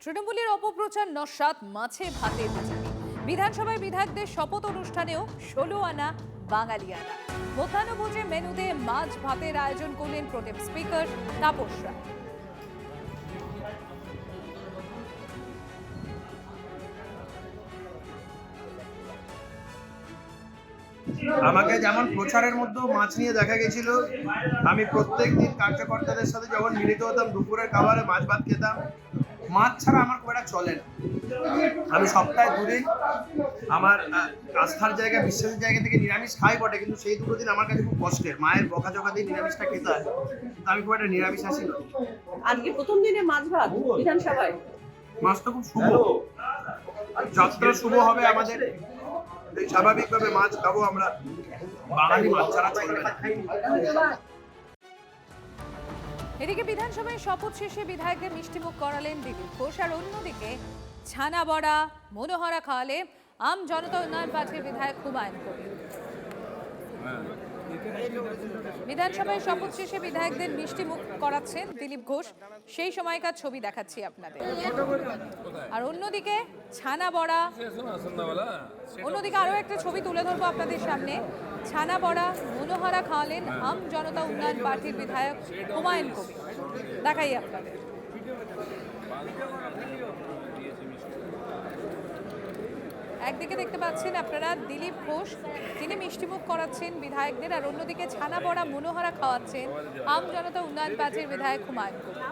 তৃণমূলের অপপ্রচার নস্বাত মাছে ভাতে বিজেপি। বিধানসভায় বিধায়কদের শপথ অনুষ্ঠানেও 16 আনা বাঙালিয়ানা। মধ্যাহ্নভোজে মেনুতে মাছ ভাতের আয়োজন করলেন প্রোটেম স্পিকার তাপস রায়। আমাকে যেমন প্রচারের মধ্যে মাছ নিয়ে দেখা গেছিল, আমি প্রত্যেকদিন কার্যকর্তাদের সাথে যখন মিলিত হতাম দুপুরের খাবারে মাছ ভাত খেতাম। মাছ ছাড়া আমার খুব একটা চলে না। আমি সপ্তাহে দুদিন আমার আস্থার জায়গা, বিশ্বাসের জায়গা থেকে নিরামিষ খাই বটে, কিন্তু সেই দুটো দিন আমার কাছে খুব কষ্টের। মায়ের বকাঝকা দিয়ে নিরামিষটা খেতে হয়, কিন্তু আমি খুব একটা নিরামিষ আসি না। আজকে প্রথম দিনে মাছ ভাত বিধানসভায়। মাছটা খুব শুভ, যাত্রা শুভ হবে আমাদের। স্বাভাবিকভাবে মাছ খাবো আমরা, বাঙালি মাছ ছাড়া চলবে না। এদিকে বিধানসভায় শপথ শেষে বিধায়কদের মিষ্টিমুখ করালেন দিলীপ ঘোষ, আর অন্যদিকে ছানা বড়া মনোহরা খাওয়ালে আম জনতা উন্নয়ন পার্টির বিধায়ক হুমায়ুন কবির। বিধানসভায় শপথ শেষে বিধায়কদের মিষ্টিমুখ করাচ্ছেন দিলীপ ঘোষ, সেই সময়কার ছবি দেখাচ্ছি আপনাদের। আর অন্যদিকে ছানা বড়া, অন্যদিকে আরো একটা ছবি তুলে ধরবো আপনাদের সামনে। ছানা বড়া মনোহরা খাওয়ালেন আম জনতা উন্নয়ন পার্টির বিধায়ক হুমায়ুন কবির, দেখাই আপনাদের। একদিকে দেখতে পাচ্ছেন আপনারা দিলীপ ঘোষ, তিনি মিষ্টিমুখ করাচ্ছেন বিধায়কদের, আর অন্যদিকে ছানা বড়া মনোহরা খাওয়াচ্ছেন আম জনতা উন্নয়ন পার্টির বিধায়ক হুমায়ুন কবির।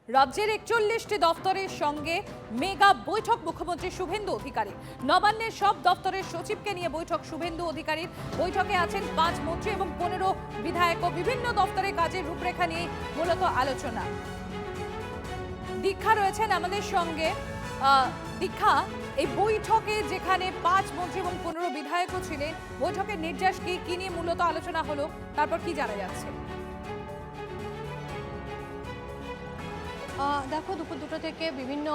রাজ্যের 41টি দফতরের সঙ্গে মেগা বৈঠক মুখ্যমন্ত্রী শুভেন্দু অধিকারী। নবান্নের সব দফতরের সচিবকে নিয়ে বৈঠক শুভেন্দু অধিকারীর। বৈঠকে আছেন 5 মন্ত্রী এবং 15 বিধায়ক ও বিভিন্ন দফতরের কাজের রূপরেখা নিয়ে মূলত আলোচনা। দীক্ষা রয়েছেন আমাদের সঙ্গে। দীক্ষা, এই বৈঠকে যেখানে 5 মন্ত্রী এবং 15 বিধায়কও ছিলেন, বৈঠকের নির্যাস কি নিয়ে মূলত আলোচনা হলো, তারপর কি জানা যাচ্ছে? দেখো, দুপুর 2টা থেকে বিভিন্ন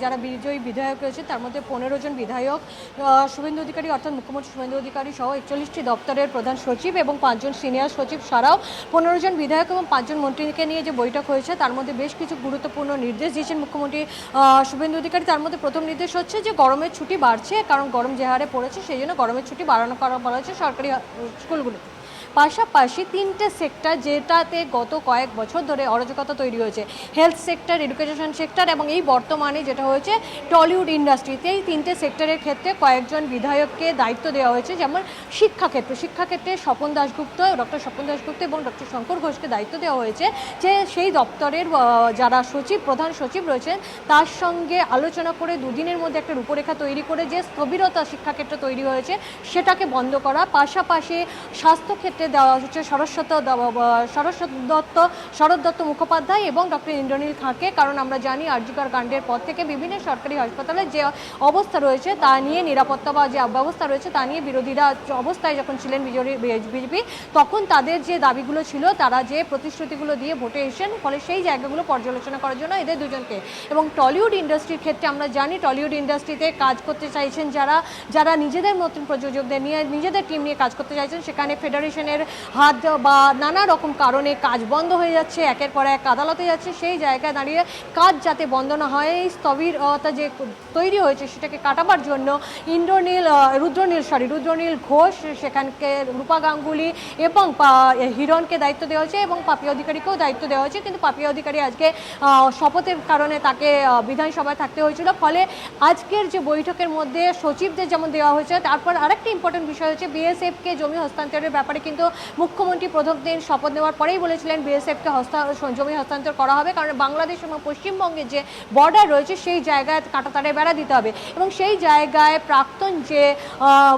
যারা বিজয়ী বিধায়ক রয়েছে তার মধ্যে 15 জন বিধায়ক, শুভেন্দু অধিকারী অর্থাৎ মুখ্যমন্ত্রী শুভেন্দু অধিকারী সহ 41টি দপ্তরের প্রধান সচিব এবং 5 জন সিনিয়র সচিব ছাড়াও 15 জন বিধায়ক এবং 5 জন মন্ত্রীকে নিয়ে যে বৈঠক হয়েছে তার মধ্যে বেশ কিছু গুরুত্বপূর্ণ নির্দেশ দিয়েছেন মুখ্যমন্ত্রী শুভেন্দু অধিকারী। তার মধ্যে প্রথম নির্দেশ হচ্ছে যে গরমের ছুটি বাড়ছে, কারণ গরম যে হারে পড়েছে সেই জন্য গরমের ছুটি বাড়ানো বলা হয়েছে সরকারি স্কুলগুলোতে। পাশাপাশি 3টে সেক্টর যেটাতে গত কয়েক বছর ধরে অরাজকতা তৈরি হয়েছে, হেলথ সেক্টর, এডুকেশন সেক্টর এবং এই বর্তমানে যেটা হয়েছে টলিউড ইন্ডাস্ট্রিতে, এই 3টে সেক্টরের ক্ষেত্রে কয়েকজন বিধায়ককে দায়িত্ব দেওয়া হয়েছে। যেমন শিক্ষাক্ষেত্রে স্বপন দাশগুপ্ত, ডক্টর স্বপন দাশগুপ্ত এবং ডক্টর শঙ্কর ঘোষকে দায়িত্ব দেওয়া হয়েছে যে সেই দপ্তরের যারা সচিব, প্রধান সচিব রয়েছেন তার সঙ্গে আলোচনা করে দুদিনের মধ্যে একটা রূপরেখা তৈরি করে যে স্থবিরতা শিক্ষাক্ষেত্রে তৈরি হয়েছে সেটাকে বন্ধ করা। পাশাপাশি স্বাস্থ্যক্ষেত্রে দেওয়া হচ্ছে শরৎ দত্ত মুখোপাধ্যায় এবং ডক্টর ইন্দ্রনীল খাঁকে, কারণ আমরা জানি আরজিকর কাণ্ডের পর থেকে বিভিন্ন সরকারি হাসপাতালে যে অবস্থা রয়েছে তা নিয়ে, নিরাপত্তা বা যে ব্যবস্থা রয়েছে তা নিয়ে বিরোধীরা অবস্থায় যখন ছিলেন বিজেপি, তখন তাদের যে দাবিগুলো ছিল, তারা যে প্রতিশ্রুতিগুলো দিয়ে ভোটে এসেছেন, ফলে সেই জায়গাগুলো পর্যালোচনা করার জন্য এদের দুজনকে। এবং টলিউড ইন্ডাস্ট্রির ক্ষেত্রে আমরা জানি টলিউড ইন্ডাস্ট্রিতে কাজ করতে চাইছেন যারা নিজেদের মতন প্রযোজকদের নিয়ে, নিজেদের টিম নিয়ে কাজ করতে চাইছেন, সেখানে ফেডারেশনের হাত বা নানা রকম কারণে কাজ বন্ধ হয়ে যাচ্ছে, একের পর এক আদালতে যাচ্ছে। সেই জায়গায় দাঁড়িয়ে কাজ যাতে বন্ধ না হয়, এই স্থবিরতা যে তৈরি হয়েছে সেটাকে কাটাবার জন্য রুদ্রনীল ঘোষ, সেখানকে রূপা গাঙ্গুলি এবং হিরণকে দায়িত্ব দেওয়া হয়েছে এবং পাপিয়া অধিকারীকেও দায়িত্ব দেওয়া হয়েছে। কিন্তু পাপিয়া অধিকারী আজকে শপথের কারণে তাকে বিধানসভায় থাকতে হয়েছিল, ফলে আজকের যে বৈঠকের মধ্যে সচিবদের যেমন দেওয়া হয়েছে, তারপর আরেকটি ইম্পর্টেন্ট বিষয় হচ্ছে বিএসএফকে জমি হস্তান্তরের ব্যাপারে। কিন্তু মুখ্যমন্ত্রী প্রথম দিন শপথ নেওয়ার পরেই বলেছিলেন বিএসএফকে জমি হস্তান্তর করা হবে, কারণ বাংলাদেশ এবং পশ্চিমবঙ্গের যে বর্ডার রয়েছে সেই জায়গায় কাঁটাতারে বেড়া দিতে হবে। এবং সেই জায়গায় প্রাক্তন যে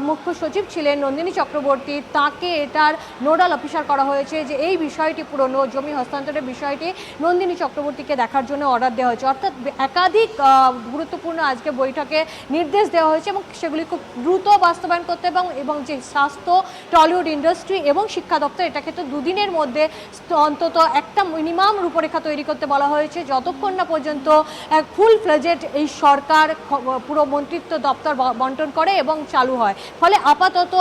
মুখ্য সচিব ছিলেন নন্দিনী চক্রবর্তী, তাকে এটার নোডাল অফিসার করা হয়েছে যে এই বিষয়টি, পুরনো জমি হস্তান্তরের বিষয়টি নন্দিনী চক্রবর্তীকে দেখার জন্য অর্ডার দেওয়া হয়েছে। অর্থাৎ একাধিক গুরুত্বপূর্ণ আজকে বৈঠকে নির্দেশ দেওয়া হয়েছে এবং সেগুলি খুব দ্রুত বাস্তবায়ন করতে এবং যে স্বাস্থ্য, টলিউড ইন্ডাস্ট্রি এবং শিক্ষা দপ্তর, এটা ক্ষেত্রে দুদিনের মধ্যে অন্তত একটা মিনিমাম রূপরেখা তৈরি করতে বলা হয়েছে, যতক্ষণ না পর্যন্ত এক ফুল ফ্লেজেড এই সরকার পুরো মন্ত্রিত্ব দপ্তর বন্টন করে এবং চালু হয়। ফলে আপাতত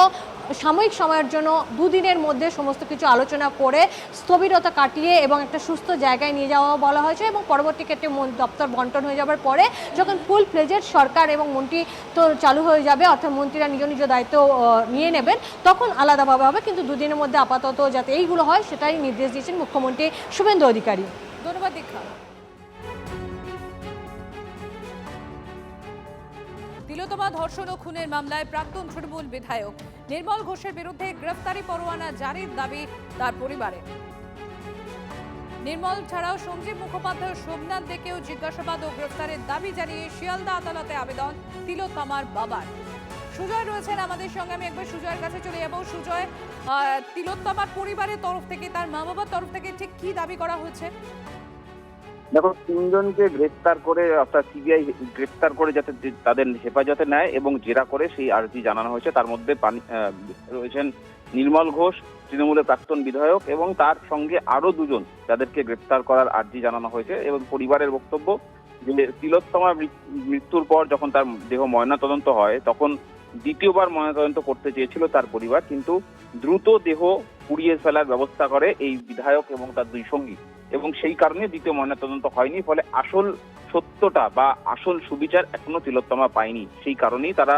সাময়িক সময়ের জন্য দুদিনের মধ্যে সমস্ত কিছু আলোচনা করে স্থবিরতা কাটিয়ে এবং একটা সুস্থ জায়গায় নিয়ে যাওয়া বলা হয়েছে এবং পরবর্তী ক্ষেত্রে দপ্তর বন্টন হয়ে যাওয়ার পরে যখন ফুল ফ্লেজেড সরকার এবং মন্ত্রী তো চালু হয়ে যাবে, অর্থাৎ মন্ত্রীরা নিজ নিজ দায়িত্ব নিয়ে নেবেন, তখন আলাদাভাবে হবে। কিন্তু দুদিনের মধ্যে আপাতত যাতে এইগুলো হয় সেটাই নির্দেশ দিয়েছেন মুখ্যমন্ত্রী শুভেন্দু অধিকারী। ধন্যবাদ দীক্ষা। তিলোত্তমা ধর্ষণ ও খুনের মামলায় প্রাক্তন তৃণমূল বিধায়ক নির্মল ঘোষের বিরুদ্ধে গ্রেফতারি পরোয়ানা জারির দাবি তার পরিবারের। নির্মল ছাড়াও সঞ্জীব মুখোপাধ্যায় ও সোমনাথ দেকেও জিজ্ঞাসাবাদ ও গ্রেফতারের দাবি জানিয়ে শিয়ালদা আদালতে আবেদন তিলোত্তমার বাবার। সুজয় রয়েছেন আমাদের সঙ্গে, আমি একবার সুজয়ের কাছে চলে যাবো। সুজয়, তিলোত্তমার পরিবারের তরফ থেকে, তার মা বাবার তরফ থেকে ঠিক কি দাবি করা হয়েছে? দেখো, তিনজনকে গ্রেফতার করে অর্থাৎ সিবিআই গ্রেফতার করে যাতে তাদের হেফাজতে নেয় এবং জেরা করে সেই আর্জি জানানো হয়েছে। তার মধ্যে রয়েছেন নির্মল ঘোষ, তৃণমূলের প্রাক্তন বিধায়ক, এবং তার সঙ্গে আরো দুজন যাদেরকে গ্রেফতার করার আর্জি জানানো হয়েছে। এবং পরিবারের বক্তব্য যে তিলোত্তমার মৃত্যুর পর যখন তার দেহ ময়নাতদন্ত হয় তখন দ্বিতীয়বার ময়নাতদন্ত করতে চেয়েছিল তার পরিবার, কিন্তু দ্রুত দেহ পুড়িয়ে ফেলার ব্যবস্থা করে এই বিধায়ক এবং তার দুই সঙ্গী, এবং সেই কারণে দ্বিতীয় ময়নাতদন্ত হয়নি। ফলে আসল সত্যটা বা আসল সুবিচার এখনো তিলোত্তমা পায়নি। সেই কারণেই তারা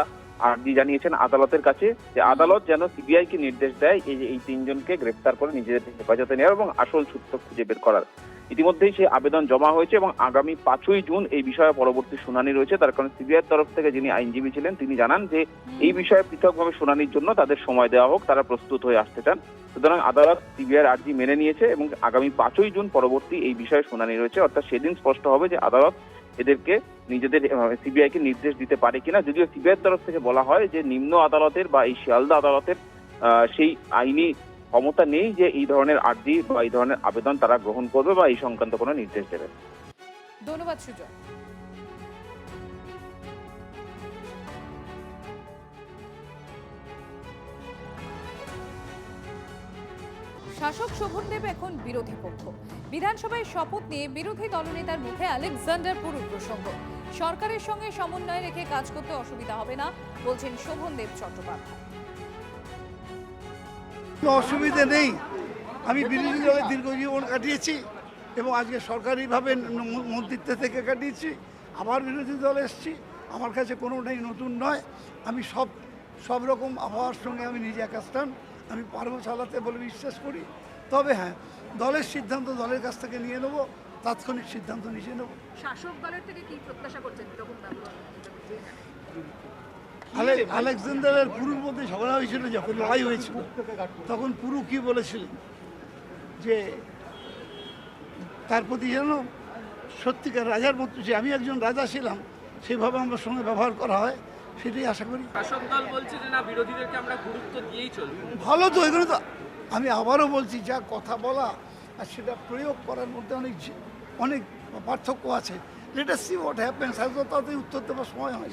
আর্জি জানিয়েছেন আদালতের কাছে যে আদালত যেন সিবিআই কে নির্দেশ দেয় এই তিনজনকে গ্রেফতার করে নিজেদের হেফাজতে নেওয়ার এবং আসল সত্য খুঁজে বের করার। ইতিমধ্যেই সেই আবেদন জমা হয়েছে এবং আগামী 5ই জুন এই বিষয়ে পরবর্তী শুনানি রয়েছে। তার কারণে সিবিআইয়ের তরফ থেকে যিনি আইনজীবী ছিলেন তিনি জানান যে এই বিষয়ে পৃথকভাবে শুনানির জন্য তাদের সময় দেওয়া হোক, তারা প্রস্তুত হয়ে আসতে চান। সুতরাং আদালত সিবিআইয়ের আর্জি মেনে নিয়েছে এবং আগামী 5ই জুন পরবর্তী এই বিষয়ে শুনানি রয়েছে। অর্থাৎ সেদিন স্পষ্ট হবে যে আদালত এদেরকে নিজেদের সিবিআই কে নির্দেশ দিতে পারে কিনা। যদিও সিবিআইয়ের তরফ থেকে বলা হয় যে নিম্ন আদালতের বা এই শিয়ালদা আদালতের সেই আইনি ক্ষমতা নেই যে এই ধরনের আর্জি বা এই ধরনের আবেদন তারা গ্রহণ করবে বা এই সংক্রান্ত কোনো নির্দেশ দেবে। ধন্যবাদ সুজয়। শাসক শোভনদেব এখন বিরোধী পক্ষ। বিধানসভায় শপথ নিয়ে বিরোধী দলনেতার মুখে আলেকজান্ডার পুরুর প্রসঙ্গ। সরকারের সঙ্গে সমন্বয় রেখে কাজ করতে অসুবিধা হবে না বলছেন শোভনদেব চট্টোপাধ্যায়। অসুবিধে নেই, আমি বিরোধী দলে দীর্ঘজীবন কাটিয়েছি এবং আজকে সরকারিভাবে মন্ত্রিত্ব থেকে কাটিয়েছি, আবার বিরোধী দলে এসেছি। আমার কাছে কোনোটাই নতুন নয়। আমি সব রকম আবহাওয়ার সঙ্গে আমি নিজে একাস্থান, আমি পারবো চালাতে বলে বিশ্বাস করি। তবে হ্যাঁ, দলের সিদ্ধান্ত দলের কাছ থেকে নিয়ে নেবো, তাৎক্ষণিক সিদ্ধান্ত নিয়ে নেবো। শাসক দলের থেকে কি প্রত্যাশা করছেন? আলেকজান্ডারের পুরুর মধ্যে ঝগড়া হয়েছিল, যখন লড়াই হয়েছিল তখন পুরু কি বলেছিলেন যে তার প্রতি যেন সত্যিকার রাজার মতো, যে আমি একজন রাজা ছিলাম সেভাবে আমার সঙ্গে ব্যবহার করা হয়, সেটাই আশা করি। শাসক দল বলছে যে না, বিরোধীদেরকে আমরা গুরুত্ব দিয়েই চলবে। ভালো তো, এগুলো তো আমি আবারও বলছি, যা কথা বলা আর সেটা প্রয়োগ করার মধ্যে অনেক পার্থক্য আছে। Let us see what happens. তাড়াতাড়ি উত্তর দেওয়ার সময় হয়।